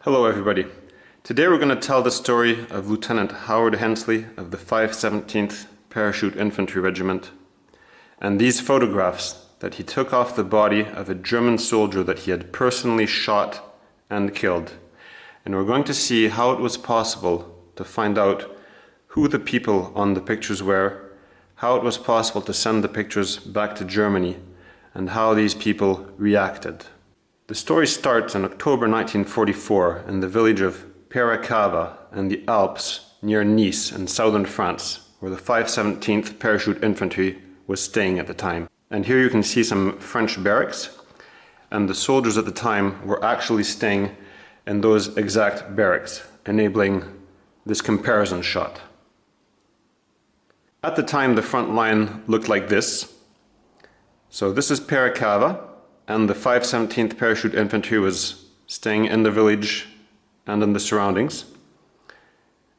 Hello everybody. Today we're going to tell the story of Lieutenant Howard Hensleigh of the 517th Parachute Infantry Regiment and these photographs that he took off the body of a German soldier that he had personally shot and killed. And we're going to see how it was possible to find out who the people on the pictures were, how it was possible to send the pictures back to Germany, and how these people reacted. The story starts in October 1944 in the village of Paratrooper in the Alps near Nice in southern France, where the 517th Parachute Infantry was staying at the time. And here you can see some French barracks, and the soldiers at the time were actually staying in those exact barracks, enabling this comparison shot. At the time, the front line looked like this. So this is Paratrooper, and the 517th Parachute Infantry was staying in the village and in the surroundings.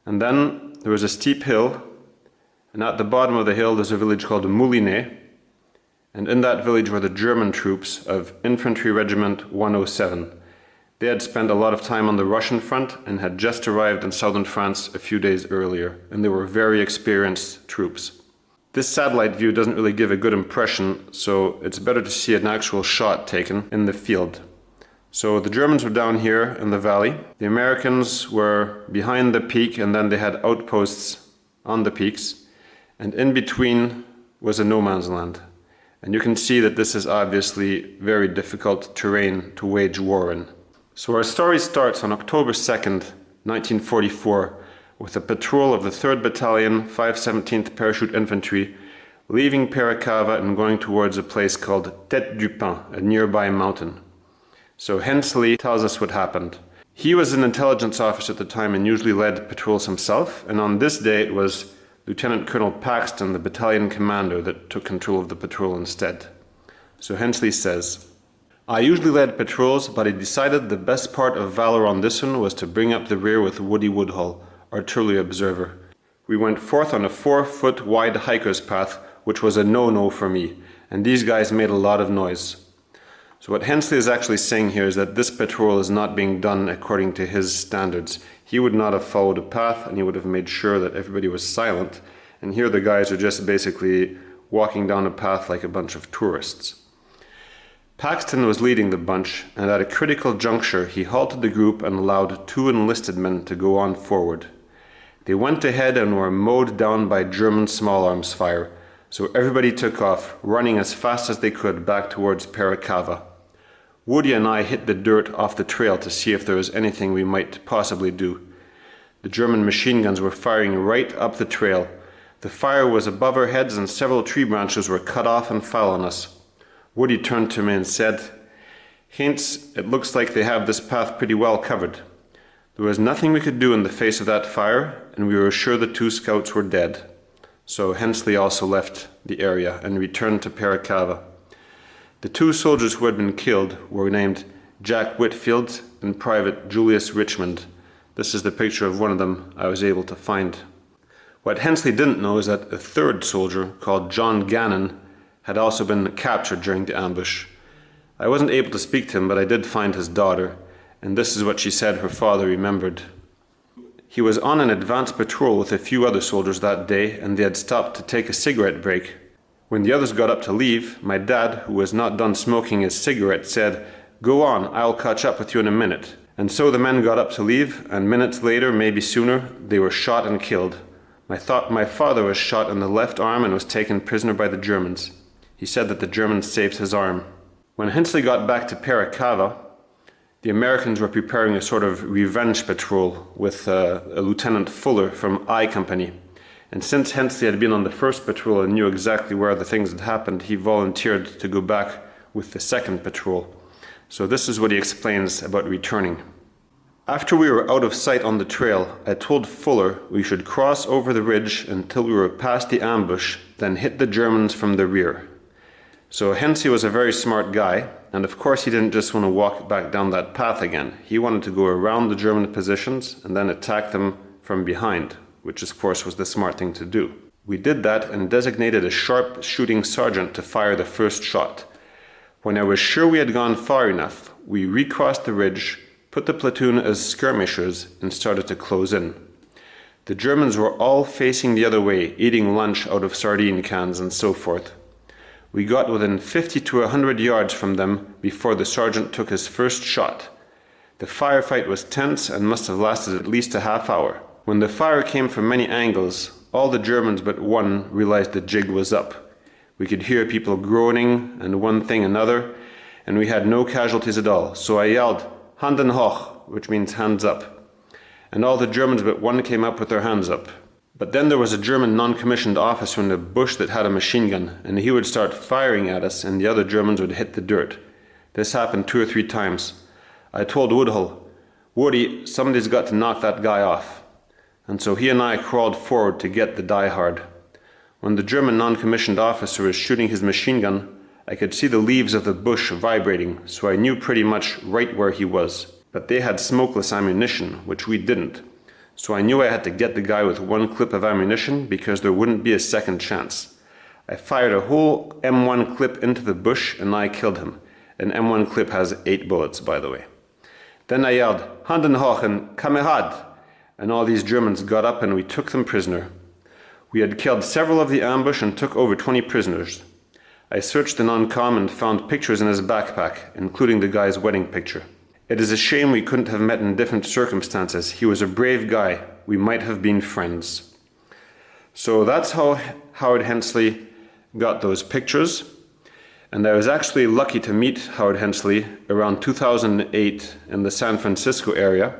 And then there was a steep hill, and at the bottom of the hill there's a village called Moulinet, and in that village were the German troops of Infantry Regiment 107. They had spent a lot of time on the Russian front and had just arrived in southern France a few days earlier, and they were very experienced troops. This satellite view doesn't really give a good impression, so it's better to see an actual shot taken in the field. So the Germans were down here in the valley, the Americans were behind the peak, and then they had outposts on the peaks, and in between was a no man's land. And you can see that this is obviously very difficult terrain to wage war in. So our story starts on October 2nd, 1944, with a patrol of the 3rd Battalion, 517th Parachute Infantry, leaving Paratrooper and going towards a place called Tête du Pin, a nearby mountain. So Hensley tells us what happened. He was an intelligence officer at the time and usually led patrols himself, and on this day it was Lieutenant Colonel Paxton, the battalion commander, that took control of the patrol instead. So Hensley says, "I usually led patrols, but I decided the best part of valor on this one was to bring up the rear with Woody Woodhull, artillery observer. We went forth on a 4-foot wide hiker's path, which was a no-no for me, and these guys made a lot of noise." So what Hensley is actually saying here is that this patrol is not being done according to his standards. He would not have followed a path, and he would have made sure that everybody was silent, and here the guys are just basically walking down a path like a bunch of tourists. Paxton was leading the bunch, and at a critical juncture he halted the group and allowed 2 enlisted men to go on forward. They went ahead and were mowed down by German small arms fire, so everybody took off, running as fast as they could back towards Paratrooper. Woody and I hit the dirt off the trail to see if there was anything we might possibly do. The German machine guns were firing right up the trail. The fire was above our heads and several tree branches were cut off and fell on us. Woody turned to me and said, "Hence, it looks like they have this path pretty well covered." There was nothing we could do in the face of that fire, and we were sure the 2 scouts were dead. So Hensley also left the area and returned to Paratrooper. The 2 soldiers who had been killed were named Jack Whitfield and Private Julius Richmond. This is the picture of one of them I was able to find. What Hensley didn't know is that a 3rd soldier called John Gannon had also been captured during the ambush. I wasn't able to speak to him, but I did find his daughter, and this is what she said her father remembered. He was on an advance patrol with a few other soldiers that day, and they had stopped to take a cigarette break. When the others got up to leave, my dad, who was not done smoking his cigarette, said, "Go on, I'll catch up with you in a minute." And so the men got up to leave, and minutes later, maybe sooner, they were shot and killed. My father was shot in the left arm and was taken prisoner by the Germans. He said that the Germans saved his arm. When Hensley got back to Paratrooper, the Americans were preparing a sort of revenge patrol with a Lieutenant Fuller from I Company. And since Hensley had been on the 1st patrol and knew exactly where the things had happened, he volunteered to go back with the 2nd patrol. So this is what he explains about returning. "After we were out of sight on the trail, I told Fuller we should cross over the ridge until we were past the ambush, then hit the Germans from the rear." So Hensley was a very smart guy, and of course he didn't just want to walk back down that path again. He wanted to go around the German positions and then attack them from behind, which of course was the smart thing to do. We did that and designated a sharp shooting sergeant to fire the first shot. When I was sure we had gone far enough, we recrossed the ridge, put the platoon as skirmishers and started to close in. The Germans were all facing the other way, eating lunch out of sardine cans and so forth. We got within 50 to 100 yards from them before the sergeant took his first shot. The firefight was tense and must have lasted at least a half hour. When the fire came from many angles, all the Germans but one realized the jig was up. We could hear people groaning and one thing another, and we had no casualties at all. So I yelled, "Handen hoch," which means hands up. And all the Germans but one came up with their hands up. But then there was a German non-commissioned officer in the bush that had a machine gun, and he would start firing at us, and the other Germans would hit the dirt. This happened 2 or 3 times. I told Woodhull, "Woody, somebody's got to knock that guy off." And so he and I crawled forward to get the diehard. When the German non-commissioned officer was shooting his machine gun, I could see the leaves of the bush vibrating, so I knew pretty much right where he was. But they had smokeless ammunition, which we didn't. So I knew I had to get the guy with 1 clip of ammunition because there wouldn't be a second chance. I fired a whole M1 clip into the bush and I killed him. An M1 clip has 8 bullets, by the way. Then I yelled, "Handen hoch and Kamerad!" And all these Germans got up and we took them prisoner. We had killed several of the ambush and took over 20 prisoners. I searched the non-com and found pictures in his backpack, including the guy's wedding picture. It is a shame we couldn't have met in different circumstances. He was a brave guy. We might have been friends. So that's how Howard Hensleigh got those pictures. And I was actually lucky to meet Howard Hensleigh around 2008 in the San Francisco area.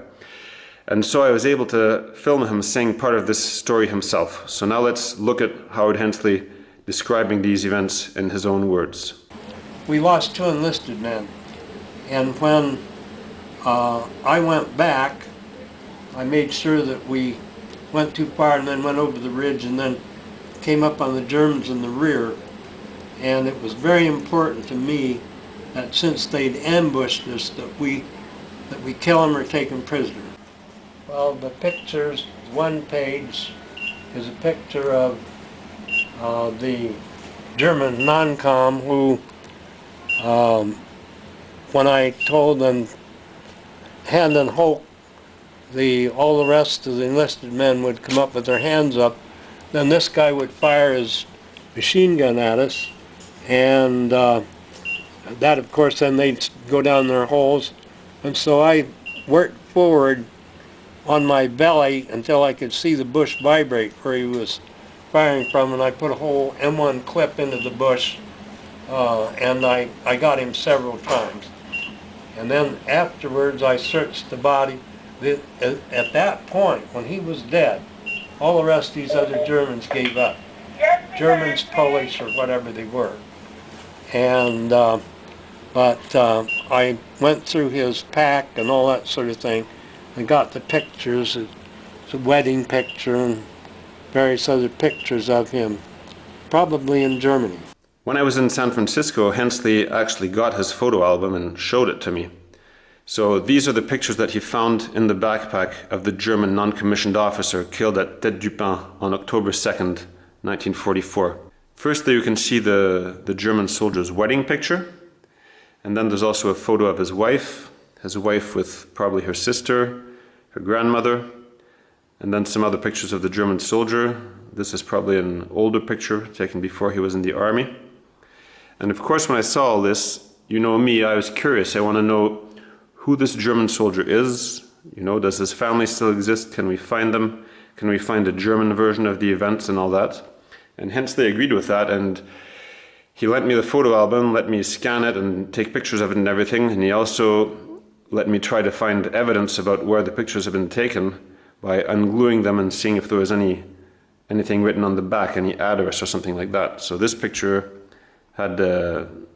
And so I was able to film him saying part of this story himself. So now let's look at Howard Hensleigh describing these events in his own words. We lost 2 enlisted men. And when I went back, I made sure that we went too far and then went over the ridge and then came up on the Germans in the rear. And it was very important to me that since they'd ambushed us, that we kill them or take them prisoner. Well, the pictures, 1 page is a picture of the German non-com who, when I told them hand and hope, all the rest of the enlisted men would come up with their hands up, then this guy would fire his machine gun at us, and that of course then they'd go down their holes, and so I worked forward on my belly until I could see the bush vibrate where he was firing from, and I put a whole M1 clip into the bush, and I got him several times. And then afterwards I searched the body. At that point, when he was dead, all the rest of these other Germans gave up. Germans, Polish, or whatever they were. And but I went through his pack and all that sort of thing and got the pictures. It's a wedding picture and various other pictures of him, probably in Germany. When I was in San Francisco, Hensleigh actually got his photo album and showed it to me. So these are the pictures that he found in the backpack of the German non-commissioned officer killed at Tête du Pin on October 2nd, 1944. Firstly, you can see the German soldier's wedding picture, and then there's also a photo of his wife with probably her sister, her grandmother, and then some other pictures of the German soldier. This is probably an older picture taken before he was in the army. And of course, when I saw all this, you know me, I was curious. I want to know who this German soldier is. You know, does his family still exist? Can we find them? Can we find a German version of the events and all that? And Hensley agreed with that, and he lent me the photo album, let me scan it and take pictures of it and everything, and he also let me try to find evidence about where the pictures have been taken by ungluing them and seeing if there was anything written on the back, any address or something like that. So this picture had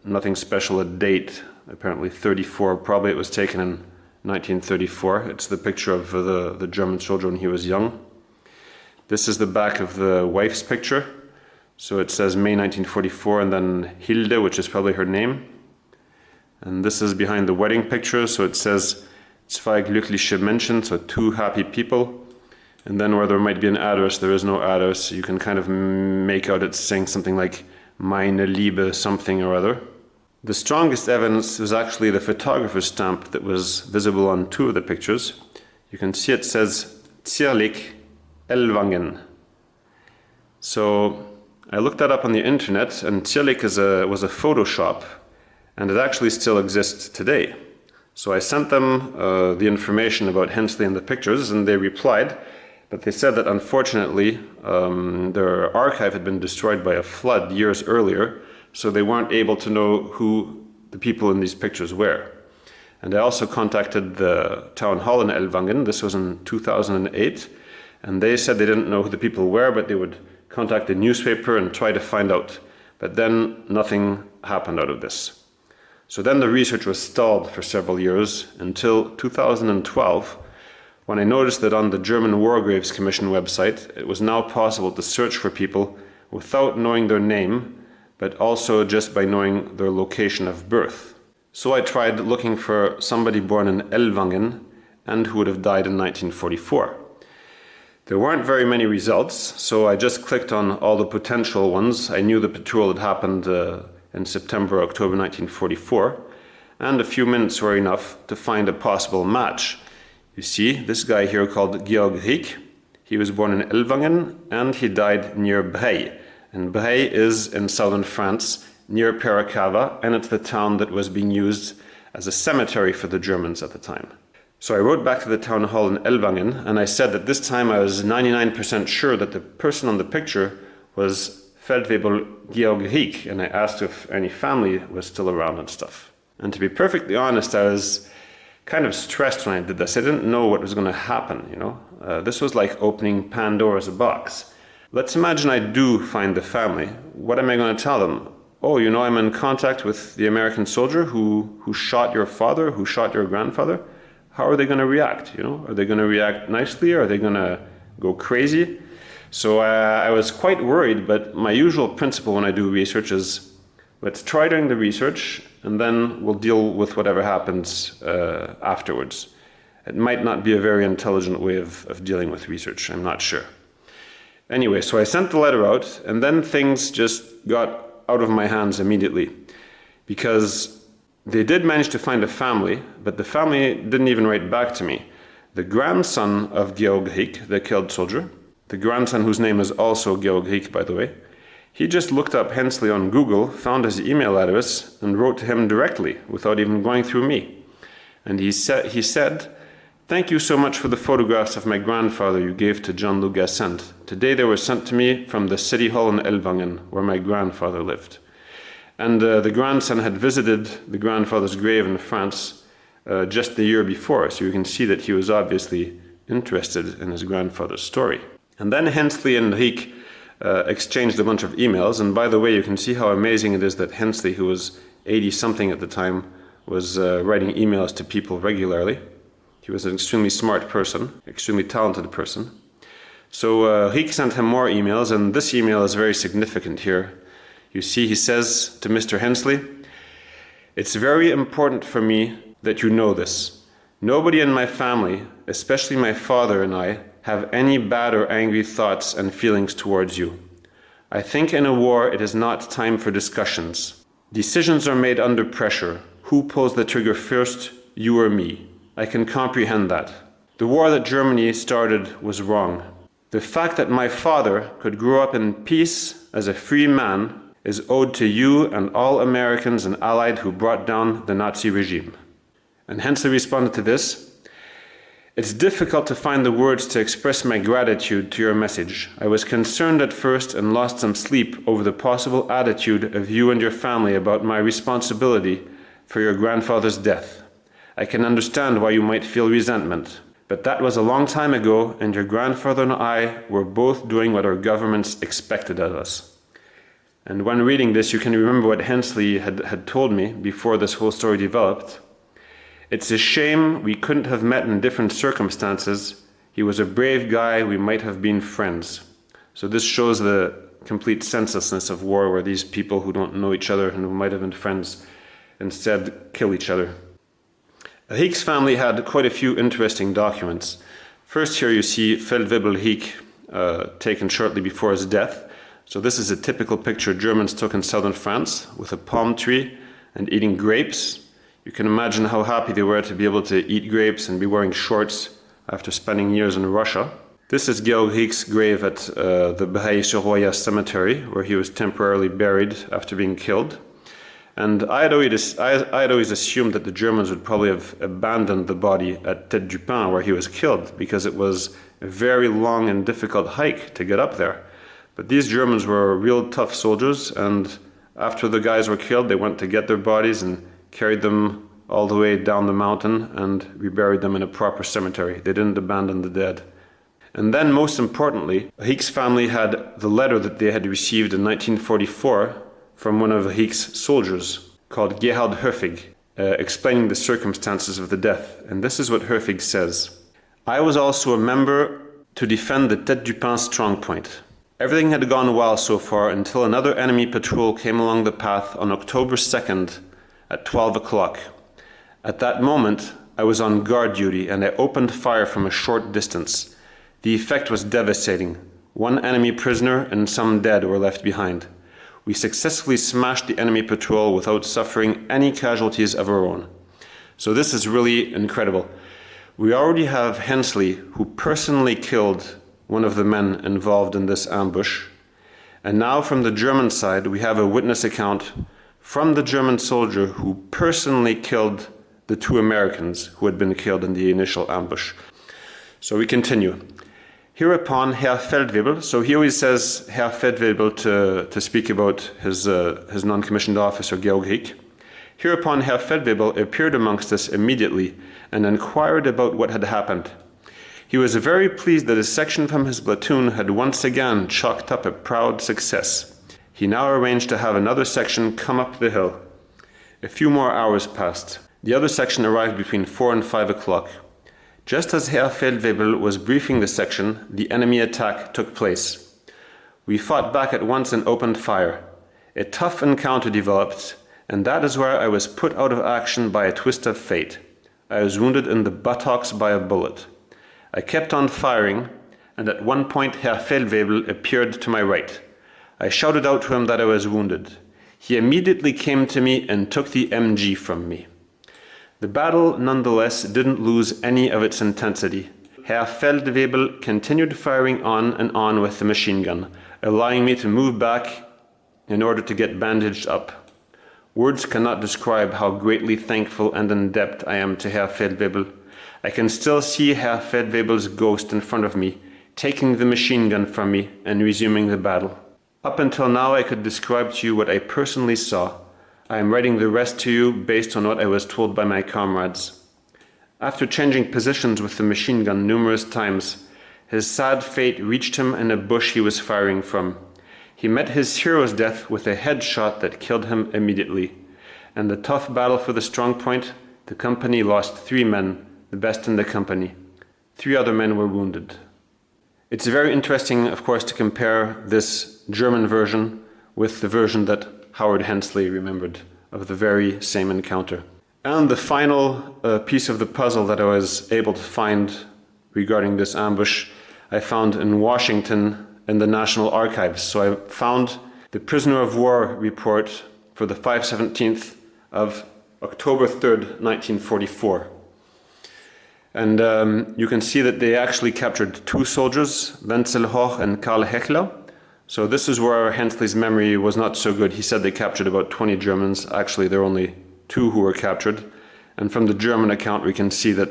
nothing special, a date, apparently 34, probably it was taken in 1934. It's the picture of the German soldier when he was young. This is the back of the wife's picture. So it says May 1944 and then Hilde, which is probably her name. And this is behind the wedding picture, so it says zwei glückliche Menschen, so 2 happy people. And then where there might be an address, there is no address. You can kind of make out it's saying something like meine Liebe something or other. The strongest evidence was actually the photographer's stamp that was visible on two of the pictures. You can see it says Zierlich Ellwangen. So I looked that up on the internet, and Zierlich was a Photoshop, and it actually still exists today. So I sent them the information about Hensley and the pictures, and they replied, but they said that unfortunately their archive had been destroyed by a flood years earlier, so they weren't able to know who the people in these pictures were. And I also contacted the town hall in Ellwangen. This was in 2008, and they said they didn't know who the people were, but they would contact the newspaper and try to find out. But then nothing happened out of this. So then the research was stalled for several years until 2012, when I noticed that on the German War Graves Commission website, it was now possible to search for people without knowing their name, but also just by knowing their location of birth. So I tried looking for somebody born in Ellwangen and who would have died in 1944. There weren't very many results, so I just clicked on all the potential ones. I knew the patrol had happened in September, October 1944, and a few minutes were enough to find a possible match. You see, this guy here called Georg Rieck, he was born in Ellwangen and he died near Bray. And Bray is in southern France, near Parachute, and it's the town that was being used as a cemetery for the Germans at the time. So I wrote back to the town hall in Ellwangen, and I said that this time I was 99% sure that the person on the picture was Feldwebel Georg Rieck, and I asked if any family was still around and stuff. And to be perfectly honest, I was kind of stressed when I did this. I didn't know what was going to happen, you know. This was like opening Pandora's box. Let's imagine I do find the family. What am I going to tell them? Oh, you know, I'm in contact with the American soldier who shot your father, who shot your grandfather. How are they going to react, you know? Are they going to react nicely, or are they going to go crazy? So I was quite worried, but my usual principle when I do research is, let's try doing the research, and then we'll deal with whatever happens afterwards. It might not be a very intelligent way of dealing with research, I'm not sure. Anyway, so I sent the letter out, and then things just got out of my hands immediately, because they did manage to find a family, but the family didn't even write back to me. The grandson of Georg Rieck, the killed soldier, the grandson whose name is also Georg Rieck, by the way, he just looked up Hensley on Google, found his email address, and wrote to him directly, without even going through me. And he said, "Thank you so much for the photographs of my grandfather you gave to John Gascent. Today they were sent to me from the city hall in Ellwangen, where my grandfather lived." And the grandson had visited the grandfather's grave in France just the year before, so you can see that he was obviously interested in his grandfather's story. And then Hensley and Rieck exchanged a bunch of emails, and by the way, you can see how amazing it is that Hensley, who was 80-something at the time, was writing emails to people regularly. He was an extremely smart person, extremely talented person. So Rieck sent him more emails, and this email is very significant here. You see, he says to Mr. Hensley, "It's very important for me that you know this. Nobody in my family, especially my father and I, have any bad or angry thoughts and feelings towards you. I think in a war it is not time for discussions. Decisions are made under pressure. Who pulls the trigger first, you or me? I can comprehend that. The war that Germany started was wrong. The fact that my father could grow up in peace as a free man is owed to you and all Americans and Allied who brought down the Nazi regime." And Hensley responded to this, "It's difficult to find the words to express my gratitude to your message. I was concerned at first and lost some sleep over the possible attitude of you and your family about my responsibility for your grandfather's death. I can understand why you might feel resentment, but that was a long time ago, and your grandfather and I were both doing what our governments expected of us." And when reading this, you can remember what Hensley had told me before this whole story developed. "It's a shame we couldn't have met in different circumstances. He was a brave guy, we might have been friends." So this shows the complete senselessness of war, where these people who don't know each other and who might have been friends instead kill each other. Rieck's family had quite a few interesting documents. First here you see Feldwebel Rieck taken shortly before his death. So this is a typical picture Germans took in southern France with a palm tree and eating grapes. You can imagine how happy they were to be able to eat grapes and be wearing shorts after spending years in Russia. This is Georg Riek's grave at the Breil-sur-Roya cemetery, where he was temporarily buried after being killed. And I had always assumed that the Germans would probably have abandoned the body at Tête du Pin, where he was killed, because it was a very long and difficult hike to get up there. But these Germans were real tough soldiers, and after the guys were killed, they went to get their bodies and carried them all the way down the mountain and reburied them in a proper cemetery. They didn't abandon the dead. And then, most importantly, Riek's family had the letter that they had received in 1944 from one of Riek's soldiers called Gerhard Höfig, explaining the circumstances of the death. And this is what Höfig says. I was also a member to defend the Tête du Pin strongpoint. Everything had gone well so far until another enemy patrol came along the path on October 2nd at 12 o'clock. At that moment, I was on guard duty and I opened fire from a short distance. The effect was devastating. One enemy prisoner and some dead were left behind. We successfully smashed the enemy patrol without suffering any casualties of our own. So this is really incredible. We already have Hensley, who personally killed one of the men involved in this ambush. And now from the German side, we have a witness account from the German soldier who personally killed the two Americans who had been killed in the initial ambush. So we continue. Hereupon Herr Feldwebel, so he always says Herr Feldwebel to speak about his non-commissioned officer Georg Riek. Hereupon Herr Feldwebel appeared amongst us immediately and inquired about what had happened. He was very pleased that a section from his platoon had once again chalked up a proud success. He now arranged to have another section come up the hill. A few more hours passed. The other section arrived between 4 and 5 o'clock. Just as Herr Feldwebel was briefing the section, the enemy attack took place. We fought back at once and opened fire. A tough encounter developed, and that is where I was put out of action by a twist of fate. I was wounded in the buttocks by a bullet. I kept on firing, and at one point Herr Feldwebel appeared to my right. I shouted out to him that I was wounded. He immediately came to me and took the MG from me. The battle, nonetheless, didn't lose any of its intensity. Herr Feldwebel continued firing on and on with the machine gun, allowing me to move back in order to get bandaged up. Words cannot describe how greatly thankful and in debt I am to Herr Feldwebel. I can still see Herr Feldwebel's ghost in front of me, taking the machine gun from me and resuming the battle. Up until now I could describe to you what I personally saw. I am writing the rest to you based on what I was told by my comrades. After changing positions with the machine gun numerous times, his sad fate reached him in a bush he was firing from. He met his hero's death with a headshot that killed him immediately. In the tough battle for the strong point, the company lost 3 men, the best in the company. 3 other men were wounded. It's very interesting, of course, to compare this German version with the version that Howard Hensleigh remembered of the very same encounter. And the final piece of the puzzle that I was able to find regarding this ambush, I found in Washington in the National Archives. So I found the prisoner of war report for the 517th of October 3rd, 1944. And you can see that they actually captured 2 soldiers, Wenzel Hoch and Karl Hechler. So this is where Hensleigh's memory was not so good. He said they captured about 20 Germans. Actually, there were only 2 who were captured. And from the German account, we can see that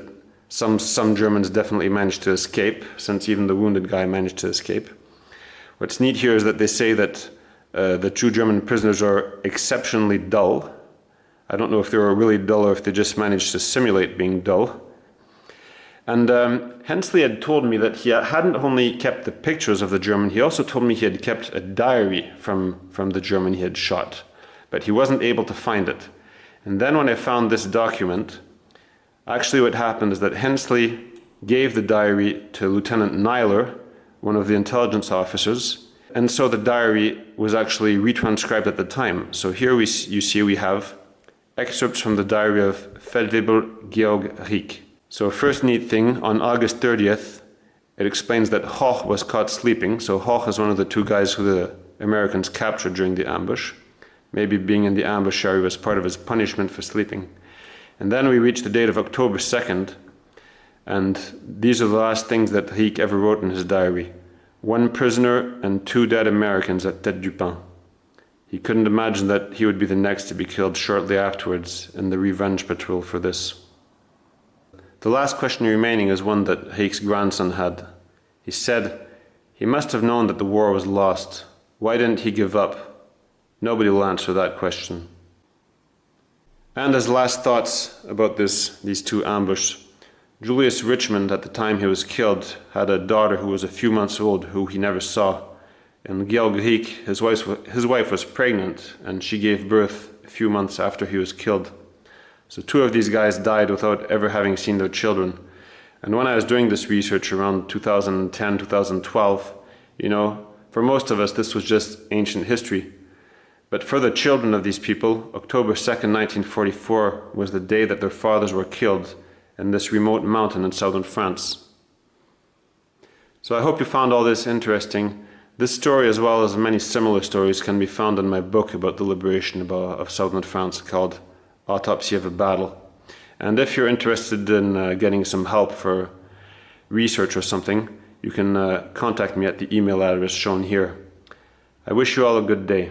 some Germans definitely managed to escape, since even the wounded guy managed to escape. What's neat here is that they say that the 2 German prisoners are exceptionally dull. I don't know if they were really dull or if they just managed to simulate being dull. And Hensley had told me that he hadn't only kept the pictures of the German, he also told me he had kept a diary from the German he had shot, but he wasn't able to find it. And then when I found this document, actually what happened is that Hensley gave the diary to Lieutenant Niler, one of the intelligence officers, and so the diary was actually retranscribed at the time. So here you see we have excerpts from the diary of Feldwebel Georg Riek. So first neat thing, on August 30th, it explains that Hoch was caught sleeping. So Hoch is one of the 2 guys who the Americans captured during the ambush. Maybe being in the ambush area was part of his punishment for sleeping. And then we reached the date of October 2nd, and these are the last things that Ric ever wrote in his diary. 1 prisoner and 2 dead Americans at Tête du Pin. He couldn't imagine that he would be the next to be killed shortly afterwards in the revenge patrol for this. The last question remaining is one that Ric's grandson had. He said, he must have known that the war was lost. Why didn't he give up? Nobody will answer that question. And as last thoughts about these 2 ambushes, Julius Richmond, at the time he was killed, had a daughter who was a few months old who he never saw. And Georg Ric, his wife was pregnant, and she gave birth a few months after he was killed. So 2 of these guys died without ever having seen their children. And when I was doing this research around 2010, 2012, for most of us this was just ancient history. But for the children of these people, October 2nd, 1944 was the day that their fathers were killed in this remote mountain in southern France. So I hope you found all this interesting. This story, as well as many similar stories, can be found in my book about the liberation of southern France called Autopsy of a Battle. And if you're interested in getting some help for research or something, you can contact me at the email address shown here. I wish you all a good day.